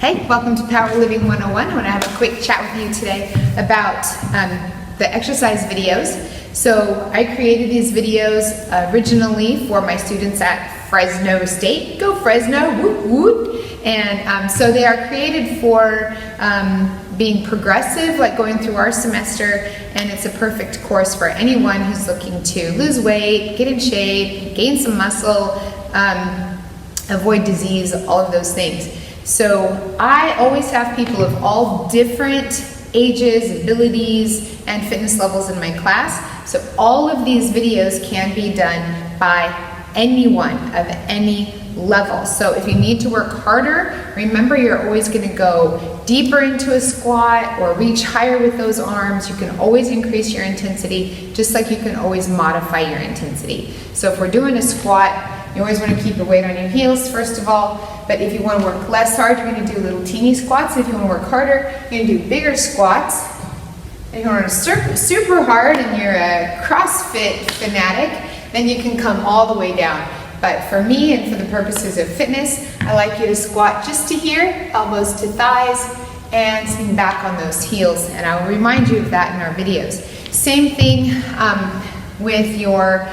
Hey, welcome to Power Living 101. I want to have a quick chat with you today about the exercise videos. So I created these videos originally for my students at Fresno State. Go Fresno, whoop whoop. And so they are created for being progressive, like going through our semester, and it's a perfect course for anyone who's looking to lose weight, get in shape, gain some muscle, avoid disease, all of those things. So I always have people of all different ages, abilities, and fitness levels in my class. So all of these videos can be done by anyone of any level. So if you need to work harder, remember you're always going to go deeper into a squat or reach higher with those arms. You can always increase your intensity, just like you can always modify your intensity. So if we're doing a squat, you always want to keep your weight on your heels, first of all. But if you want to work less hard, you're going to do little teeny squats. If you want to work harder, you're going to do bigger squats. If you want to super hard and you're a CrossFit fanatic, then you can come all the way down. But for me and for the purposes of fitness, I like you to squat just to here, elbows to thighs, and swing back on those heels. And I will remind you of that in our videos. Same thing with your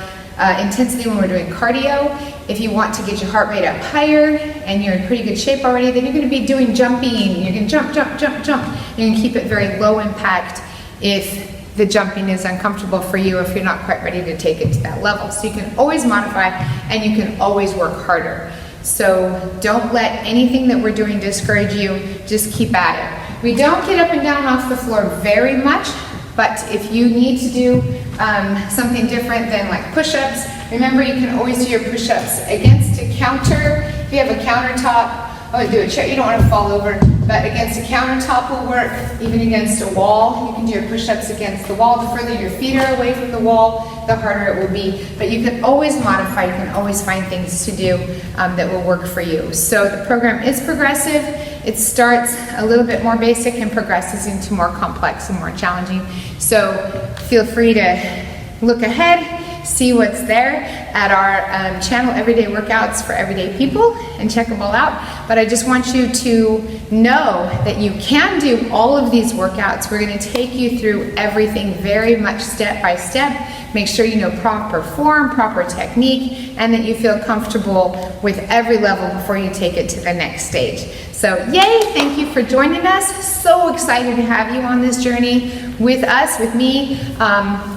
intensity when we're doing cardio. If you want to get your heart rate up higher and you're in pretty good shape already, then you're going to be doing jumping. You're going to jump, jump, jump, jump. You're going to keep it very low impact if the jumping is uncomfortable for you, or if you're not quite ready to take it to that level. So you can always modify and you can always work harder. So don't let anything that we're doing discourage you. Just keep at it. We don't get up and down off the floor very much, but if you need to do something different than like push-ups, remember you can always do your push-ups against a counter. If you have a countertop, do a chair. You don't want to fall over, but against a countertop will work. Even against a wall, you can do your push-ups against the wall. The further your feet are away from the wall, the harder it will be. But you can always modify. You can always find things to do that will work for you. So the program is progressive. It starts a little bit more basic and progresses into more complex and more challenging. So feel free to look ahead, see what's there at our channel, Everyday Workouts for Everyday People, and check them all out. But I just want you to know that you can do all of these workouts. We're going to take you through everything very much step by step. Make sure you know proper form, proper technique, and that you feel comfortable with every level before you take it to the next stage. So yay, thank you for joining us. So excited to have you on this journey with us, with me,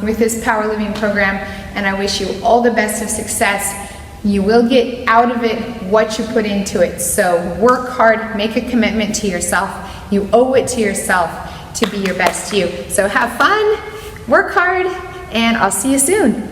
with this Power Living program, and I wish you all the best of success. You will get out of it what you put into it. So work hard, make a commitment to yourself. You owe it to yourself to be your best you. So have fun, work hard, and I'll see you soon.